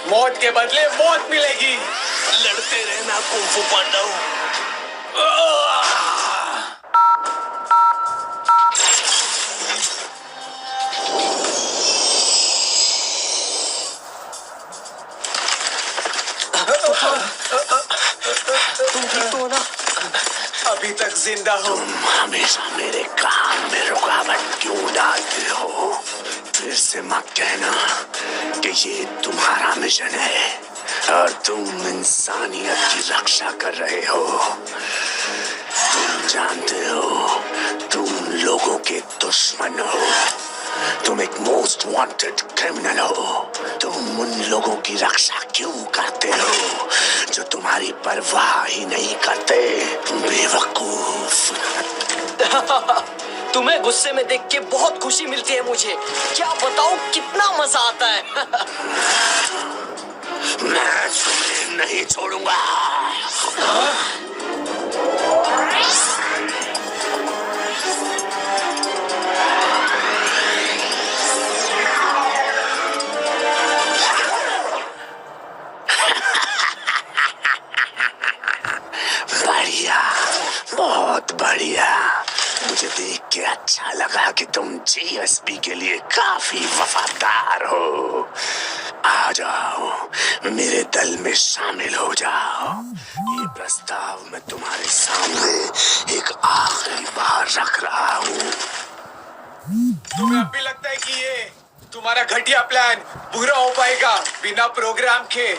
मौत के बदले मौत मिलेगी। लड़ते रहना कुंफू पांडव। तुम ठीक तो हो ना? अभी तक जिंदा हो। तुम हमेशा मेरे काम में रुकावट क्यों डालते हो? फिर से मत कहना कि ये तुम्हारा मिशन है और तुम इंसानियत की रक्षा कर रहे हो। तुम जानते हो तुम लोगों के दुश्मन हो। तुम एक मोस्ट वांटेड क्रिमिनल हो। तुम उन लोगों की रक्षा क्यों करते हो जो तुम्हारी परवाह ही नहीं करते? बेवकूफ। तुम्हें गुस्से में देख के बहुत खुशी मिलती है मुझे। क्या बताऊं कितना मजा आता है। मैं तुम्हें नहीं छोड़ूंगा। बढ़िया, बहुत बढ़िया। मुझे देख के अच्छा लगा कि तुम जीएसपी के लिए काफी वफादार हो। आ जाओ, मेरे दल में शामिल हो जाओ। ये प्रस्ताव मैं तुम्हारे सामने एक आखिरी बार रख रहा हूँ। तुम्हें अब भी लगता है कि ये तुम्हारा घटिया प्लान पूरा हो पाएगा बिना प्रोग्राम के?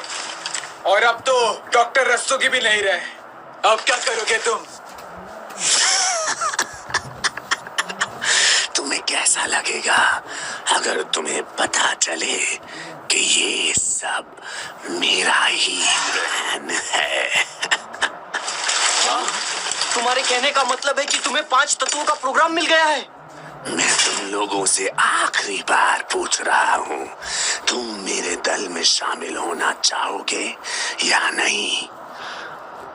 और अब तो डॉक्टर रस्तोगी भी नहीं रहे। अब क्या करोगे तुम? तुम्हें कैसा लगेगा अगर तुम्हें पता चले कि ये सब मेरा ही प्लान है? तुम्हारे कहने का मतलब है कि तुम्हें 5 तत्वों का प्रोग्राम मिल गया है? मैं तुम लोगों से आखिरी बार पूछ रहा हूँ, तुम मेरे दल में शामिल होना चाहोगे या नहीं?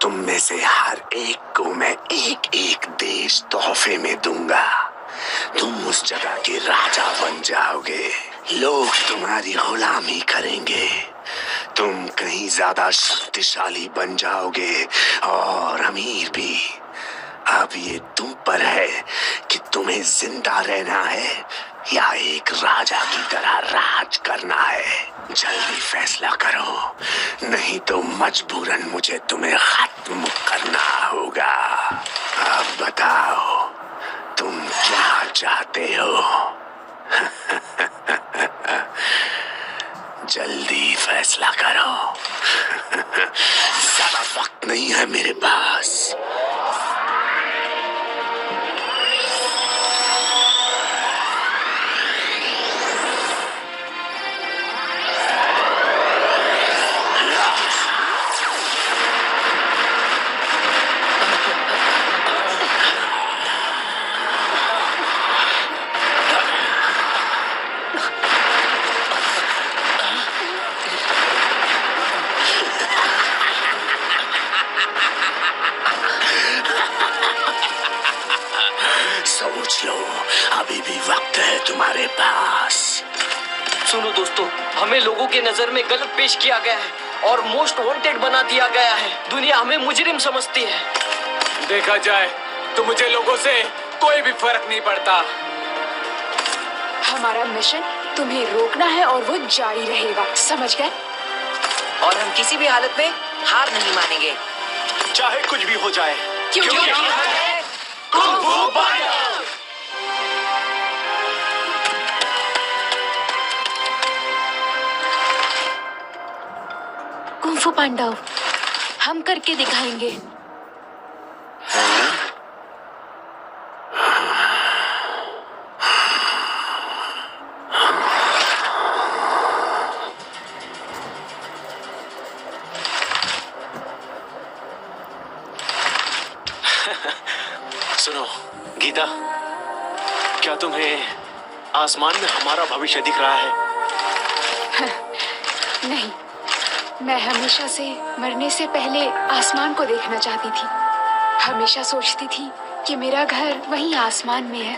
तुम में से हर एक को मैं एक एक देश तोहफे में दूंगा। तुम उस जगह के राजा बन जाओगे। लोग तुम्हारी गुलामी करेंगे। तुम कहीं ज्यादा शक्तिशाली बन जाओगे और अमीर भी। अब ये तुम पर है कि तुम्हें जिंदा रहना है या एक राजा की तरह राज करना है। जल्दी फैसला करो, नहीं तो मजबूरन मुझे तुम्हें खत्म करना होगा। अब बताओ, तुम क्या चाहते हो? जल्दी फैसला करो। ज्यादा वक्त नहीं है मेरे पास। सोच लो, अभी भी वक्त है तुम्हारे पास। सुनो दोस्तों, हमें लोगों के नजर में गलत पेश किया गया है और मोस्ट वांटेड बना दिया गया है। दुनिया हमें मुजरिम समझती है। देखा जाए तो मुझे लोगों से कोई भी फर्क नहीं पड़ता। हमारा मिशन तुम्हें रोकना है और वो जारी रहेगा, समझ गए? और हम किसी भी हालत में हार नहीं मानेंगे, चाहे कुछ भी हो जाए। क्योंकि हम हैं कुंफू पांडव। कुंफू पांडव, हम करके दिखाएंगे। सुनो गीता, क्या तुम्हें आसमान में हमारा भविष्य दिख रहा है? नहीं, मैं हमेशा से मरने से पहले आसमान को देखना चाहती थी। हमेशा सोचती थी कि मेरा घर वहीं आसमान में है।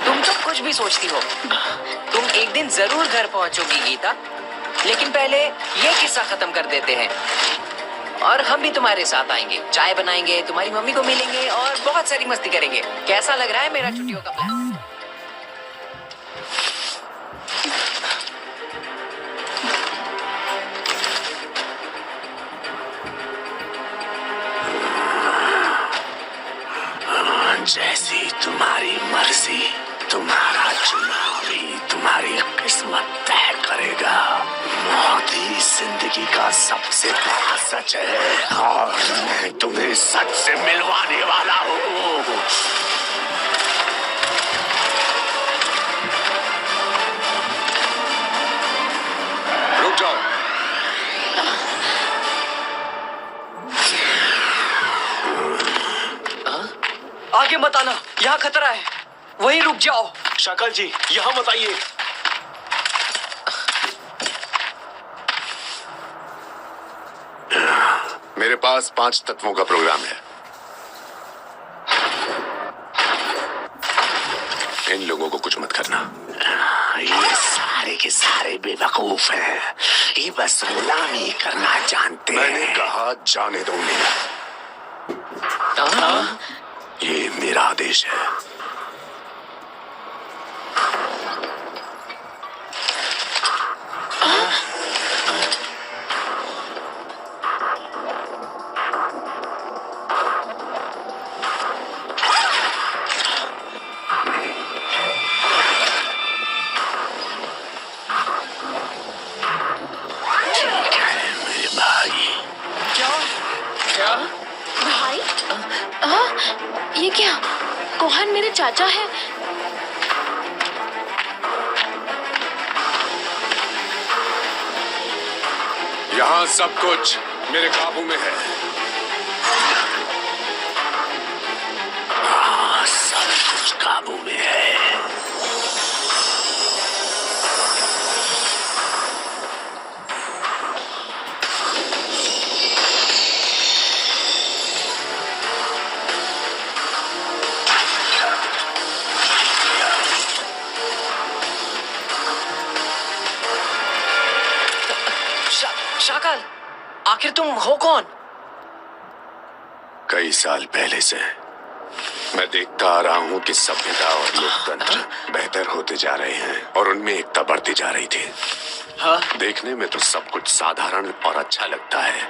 तुम तो कुछ भी सोचती हो। तुम एक दिन जरूर घर पहुंचोगी गीता। लेकिन पहले ये किस्सा खत्म कर देते हैं और हम भी तुम्हारे साथ आएंगे, चाय बनाएंगे, तुम्हारी मम्मी को मिलेंगे और बहुत सारी मस्ती करेंगे। कैसा लग रहा है मेरा छुट्टियों का प्लान? जैसी तुम्हारी मर्जी, तुम्हारा चुनाव ही तुम्हारी किस्मत तय करेगा। मौत ही जिंदगी का सबसे बड़ा सच है और मैं तुम्हें सच से मिलवाने वाला हूँ। रुक जाओ। आगे मत आना, यहाँ खतरा है। वहीं रुक जाओ। शाकल जी, यहाँ मत आइए। मेरे पास 5 तत्वों का प्रोग्राम है। इन लोगों को कुछ मत करना। ये सारे के सारे बेवकूफ हैं। ये बस गुलामी करना जानते हैं। मैंने कहा जाने दो उन्हें। ये मेरा आदेश है। भाई, ये क्या? कोहन मेरे चाचा है। यहाँ सब कुछ मेरे काबू में है। हाँ, सब कुछ काबू में है। शाकल, आखिर तुम हो कौन? कई साल पहले से मैं देखता आ रहा हूँ कि सभ्यता और लोकतंत्र बेहतर होते जा रहे हैं और उनमें एकता बढ़ती जा रही थी। हाँ? देखने में तो सब कुछ साधारण और अच्छा लगता है,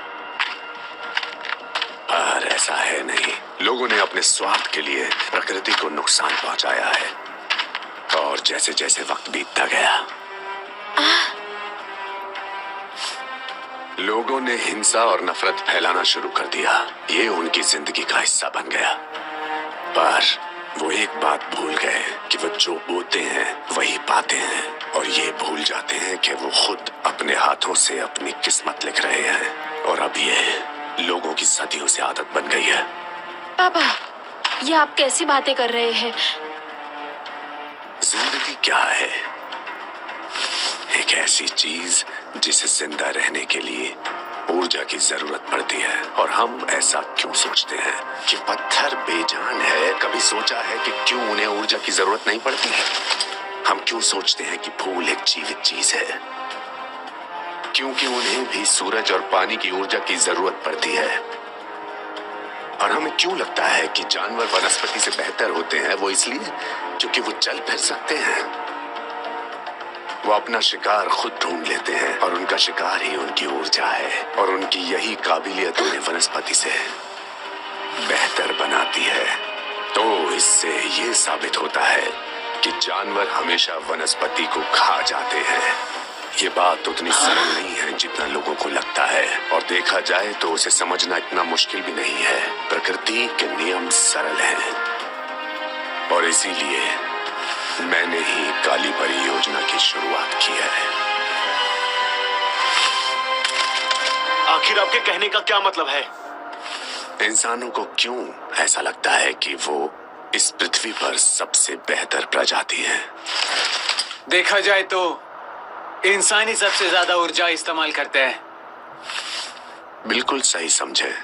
पर ऐसा है नहीं। लोगों ने अपने स्वार्थ के लिए प्रकृति को नुकसान पहुंचाया है और जैसे जैसे वक्त बीतता गया लोगों ने हिंसा और नफरत फैलाना शुरू कर दिया। ये उनकी जिंदगी का हिस्सा बन गया, पर वो एक बात भूल गए कि वो जो बोते हैं वही पाते हैं, और ये भूल जाते हैं कि वो खुद अपने हाथों से अपनी किस्मत लिख रहे हैं। और अब ये लोगों की सदियों से आदत बन गई है। पापा, ये आप कैसी बातें कर रहे हैं? जिंदगी क्या है? एक ऐसी चीज जिसे जिंदा रहने के लिए ऊर्जा की जरूरत पड़ती है। और हम ऐसा क्यों सोचते हैं कि पत्थर बेजान है? कभी सोचा है कि क्यों उन्हें ऊर्जा की जरूरत नहीं पड़ती है? हम क्यों सोचते हैं कि फूल एक जीवित चीज है? क्योंकि उन्हें भी सूरज और पानी की ऊर्जा की जरूरत पड़ती है। और हमें क्यों लगता है कि जानवर वनस्पति से बेहतर होते हैं? वो इसलिए क्योंकि वो चल फिर सकते हैं। वो अपना शिकार खुद ढूंढ लेते हैं और उनका शिकार ही उनकी ऊर्जा है। और उनकी यही काबिलियत उन्हें वनस्पति से बेहतर बनाती है। तो इससे ये साबित होता है कि जानवर हमेशा वनस्पति को खा जाते हैं। ये बात उतनी सरल नहीं है जितना लोगों को लगता है, और देखा जाए तो उसे समझना इतना मुश्किल भी नहीं है। प्रकृति के नियम सरल हैं और इसीलिए मैंने ही काली परियोजना की शुरुआत की है। आखिर आपके कहने का क्या मतलब है? इंसानों को क्यों ऐसा लगता है कि वो इस पृथ्वी पर सबसे बेहतर प्रजाति है? देखा जाए तो इंसान ही सबसे ज्यादा ऊर्जा इस्तेमाल करते हैं। बिल्कुल सही समझे।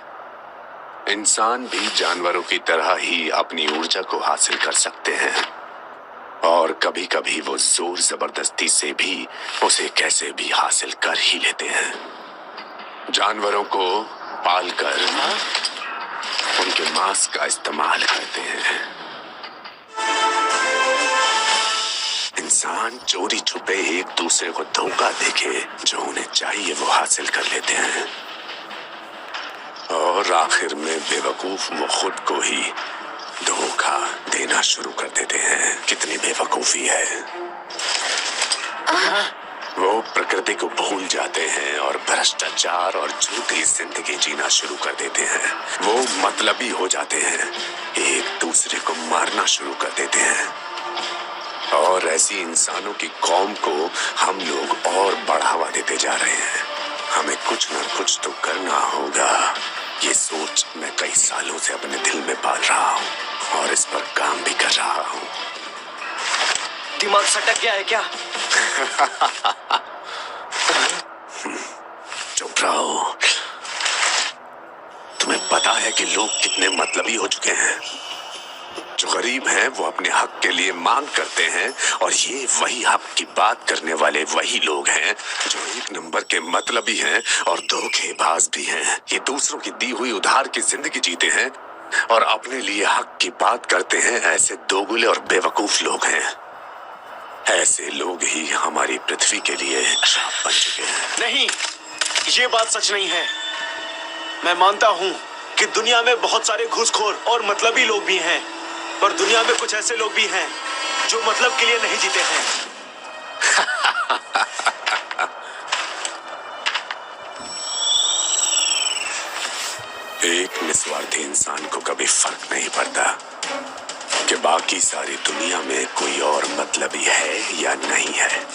इंसान भी जानवरों की तरह ही अपनी ऊर्जा को हासिल कर सकते हैं, और कभी कभी वो जोर जबरदस्ती से भी उसे कैसे भी हासिल कर ही लेते हैं। जानवरों को पालकर उनके मांस का इस्तेमाल करते हैं। इंसान चोरी छुपे एक दूसरे को धोखा देके जो उन्हें चाहिए वो हासिल कर लेते हैं, और आखिर में बेवकूफ वो खुद को ही धोखा देना शुरू कर देते हैं। कितनी बेवकूफी है। वो प्रकृति को भूल जाते हैं और भ्रष्टाचार और झूठी जिंदगी जीना शुरू कर देते हैं। वो मतलबी हो जाते हैं, एक दूसरे को मारना शुरू कर देते हैं, और ऐसी इंसानों की कौम को हम लोग और बढ़ावा देते जा रहे हैं। हमें कुछ न कुछ तो करना होगा। ये सोच मैं कई सालों से अपने दिल में पाल रहा हूँ और इस पर काम भी कर रहा हूँ। दिमाग सटक गया है क्या? चुप रहो। तुम्हें पता है कि लोग कितने मतलबी हो चुके हैं। जो गरीब हैं वो अपने हक के लिए मांग करते हैं, और ये वही हक की बात करने वाले वही लोग हैं जो एक नंबर के मतलबी हैं और धोखेबाज भी हैं। ये दूसरों की दी हुई उधार की जिंदगी जीते हैं और अपने लिए हक की बात करते हैं। ऐसे दोगुले और बेवकूफ लोग हैं। ऐसे लोग ही हमारी पृथ्वी के लिए श्राप बन चुके हैं। नहीं, ये बात सच नहीं है। मैं मानता हूँ कि दुनिया में बहुत सारे घूसखोर और मतलबी लोग भी हैं, पर दुनिया में कुछ ऐसे लोग भी हैं जो मतलब के लिए नहीं जीते हैं। एक निस्वार्थी इंसान को कभी फर्क नहीं पड़ता कि बाकी सारी दुनिया में कोई और मतलबी है या नहीं है।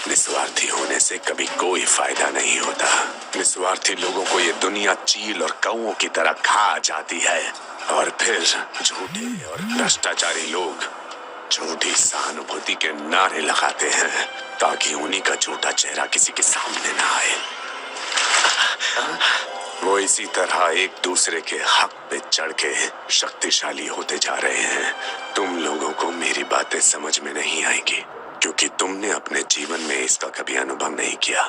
निस्वार्थी होने से कभी कोई फायदा नहीं होता। निस्वार्थी लोगों को ये दुनिया चील और कौओं की तरह खा जाती है, और फिर झूठे और भ्रष्टाचारी लोग झूठी सहानुभूति के नारे लगाते हैं ताकि उन्हीं का झूठा चेहरा किसी के सामने ना आए। वो इसी तरह एक दूसरे के हक पे चढ़ के शक्तिशाली होते जा रहे हैं। तुम लोगों को मेरी बातें समझ में नहीं आएगी क्योंकि तुमने अपने जीवन में इसका कभी अनुभव नहीं किया।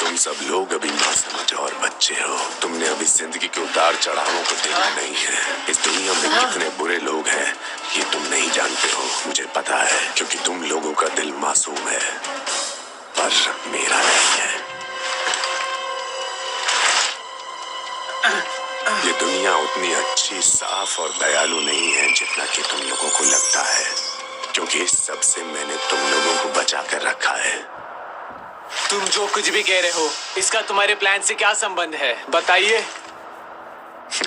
तुम सब लोग अभी नासमझ और बच्चे हो। तुमने अभी जिंदगी के उतार चढ़ावों को देखा नहीं है। इस दुनिया में कितने बुरे लोग हैं ये तुम नहीं जानते हो। मुझे पता है क्योंकि तुम लोगों का दिल मासूम है, पर मेरा नहीं है। ये दुनिया उतनी अच्छी, साफ और दयालु नहीं है जितना कि तुम लोगों को लगता है, क्योंकि इस सब से मैंने तुम लोगों को बचा कर रखा है। तुम जो कुछ भी कह रहे हो इसका तुम्हारे प्लान से क्या संबंध है, बताइए।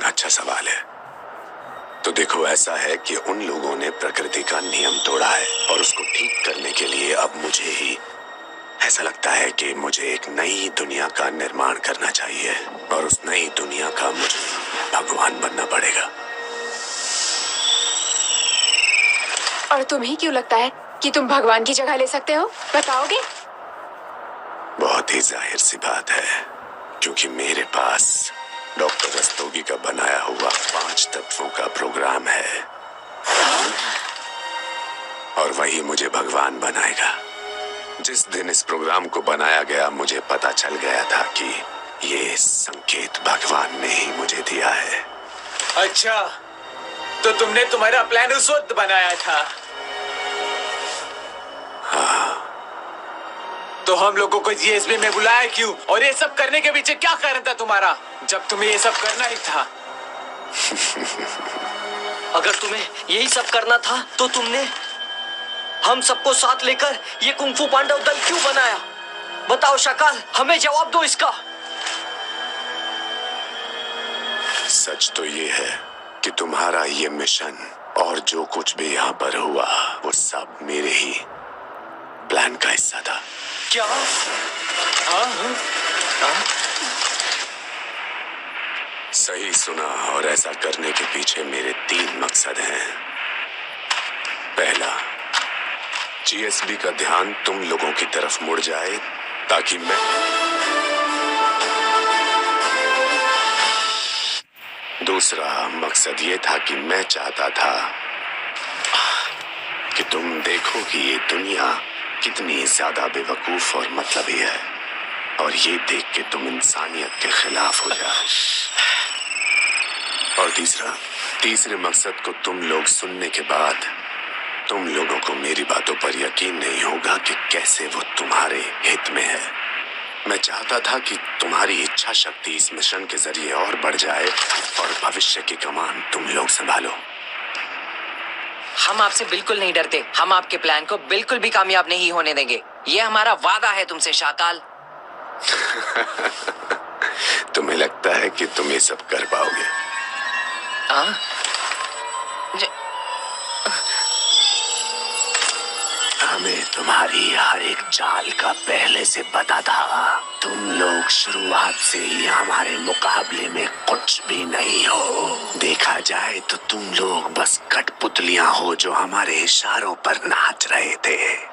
अच्छा सवाल है। तो देखो, ऐसा है कि उन लोगों ने प्रकृति का नियम तोड़ा है और उसको ठीक करने के लिए अब मुझे ही ऐसा लगता है कि मुझे एक नई दुनिया का निर्माण करना चाहिए, और उस नई दुनिया का मुझे भगवान बनना पड़ेगा। और तुम्हें क्यों लगता है कि तुम भगवान की जगह ले सकते हो, बताओगे? बहुत ही जाहिर सी बात है, क्योंकि मेरे पास डॉक्टर रस्तोगी का बनाया हुआ 5 तत्वों का प्रोग्राम है, और वही मुझे भगवान बनाएगा। जिस दिन इस प्रोग्राम को बनाया गया मुझे पता चल गया था कि ये संकेत भगवान ने ही मुझे दिया है। अच्छा, तो तुमने तुम्हारा प्लान उस वक्त बनाया था? हाँ। तो हम लोगों को जीएसबी में बुलाया क्यों, और ये सब करने के पीछे क्या कारण था तुम्हारा, जब तुम्हें ये सब करना ही था? अगर तुम्हें यही सब करना था तो तुमने हम सबको साथ लेकर ये कुंफू पांडव दल क्यों बनाया? बताओ शकाल, हमें जवाब दो इसका। सच तो ये है कि तुम्हारा ये मिशन और जो कुछ भी यहाँ पर हुआ वो सब मेरे ही प्लान का हिस्सा था। क्या? सही सुना, और ऐसा करने के पीछे मेरे 3 मकसद हैं। पहला, जीएसबी का ध्यान तुम लोगों की तरफ मुड़ जाए ताकि मैं दूसरा मकसद ये था कि मैं चाहता था कि तुम देखो कि ये दुनिया कितनी ज्यादा बेवकूफ और मतलबी है, और ये देख के तुम इंसानियत के खिलाफ हो जाओ। और तीसरे मकसद को तुम लोग सुनने के बाद तुम लोगों को मेरी बातों पर यकीन नहीं होगा कि कैसे वो तुम्हारे हित में है। मैं चाहता था कि तुम्हारी इच्छा शक्ति इस मिशन के जरिए और बढ़ जाए और भविष्य की कमान तुम लोग संभालो। हम आपसे बिल्कुल नहीं डरते। हम आपके प्लान को बिल्कुल भी कामयाब नहीं होने देंगे। ये हमारा वादा है तुमसे शाकाल। तुम्हें लगता है कि तुम ये सब कर पाओगे? हाँ? हमें तुम्हारी हर एक चाल का पहले से पता था। तुम लोग शुरुआत से ही हमारे मुकाबले में कुछ भी नहीं हो। देखा जाए तो तुम लोग बस कठपुतलियां हो जो हमारे इशारों पर नाच रहे थे।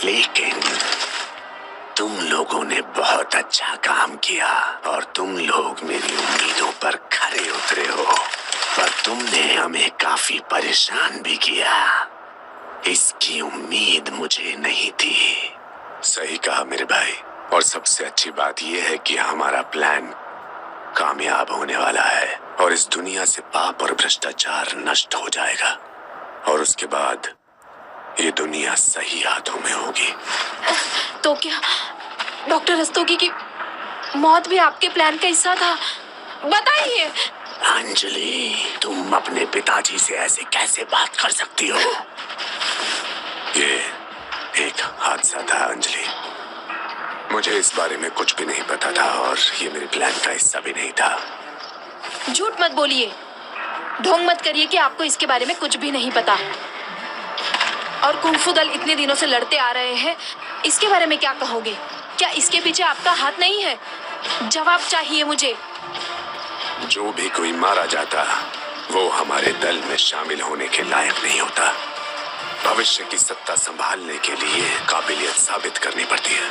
लेकिन तुम लोगों ने बहुत अच्छा काम किया और तुम लोग मेरी उम्मीदों पर खरे उतरे हो, पर तुमने हमें काफी परेशान भी किया। इसकी उम्मीद मुझे नहीं थी। सही कहा मेरे भाई, और सबसे अच्छी बात यह है कि हमारा प्लान कामयाब होने वाला है और इस दुनिया से पाप और भ्रष्टाचार नष्ट हो जाएगा, और उसके बाद ये दुनिया सही हाथों में होगी। तो क्या डॉक्टर रस्तोगी की मौत भी आपके प्लान का हिस्सा था? बताइए। अंजलि, तुम अपने पिताजी से ऐसे कैसे बात कर सकती हो? ये एक हादसा था अंजलि। मुझे इस बारे में कुछ भी नहीं पता था और ये मेरे प्लान का हिस्सा भी नहीं था। झूठ मत बोलिए, ढोंग मत करिए कि आपको इसके बारे में कुछ भी नहीं पता। और कुंफू दल इतने दिनों से लड़ते आ रहे हैं, इसके बारे में क्या कहोगे? क्या इसके पीछे आपका हाथ नहीं है? जवाब चाहिए मुझे। जो भी कोई मारा जाता वो हमारे दल में शामिल होने के लायक नहीं होता। भविष्य की सत्ता संभालने के लिए काबिलियत साबित करनी पड़ती है।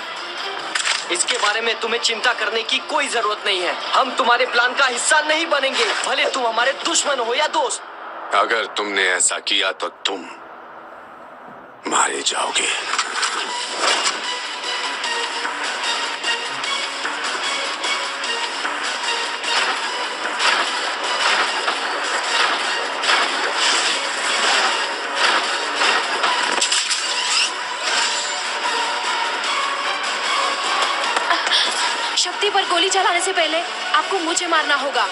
इसके बारे में तुम्हें चिंता करने की कोई जरूरत नहीं है। हम तुम्हारे प्लान का हिस्सा नहीं बनेंगे, भले तुम हमारे दुश्मन हो या दोस्त। अगर तुमने ऐसा किया तो तुम मारे जाओगे। शक्ति पर गोली चलाने से पहले आपको मुझे मारना होगा,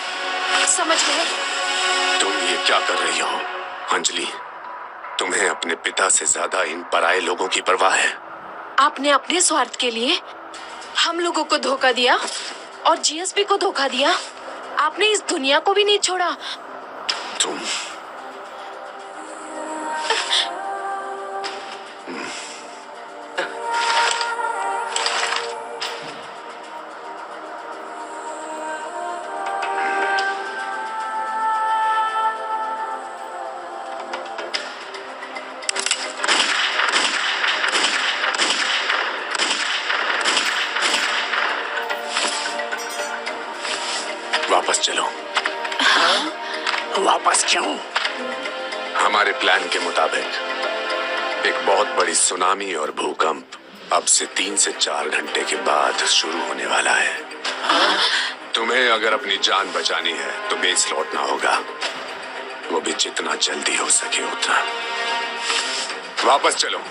समझ गए? तुम ये क्या कर रही हो अंजलि? तुम्हें अपने पिता से ज्यादा इन पराये लोगों की परवाह है। आपने अपने स्वार्थ के लिए हम लोगों को धोखा दिया और जीएसपी को धोखा दिया। आपने इस दुनिया को भी नहीं छोड़ा। तुम वापस चलो। वापस क्यों? हमारे प्लान के मुताबिक एक बहुत बड़ी सुनामी और भूकंप अब से 3 से 4 घंटे के बाद शुरू होने वाला है। तुम्हें अगर अपनी जान बचानी है तो बेस लौटना होगा, वो भी जितना जल्दी हो सके उतना। वापस चलो।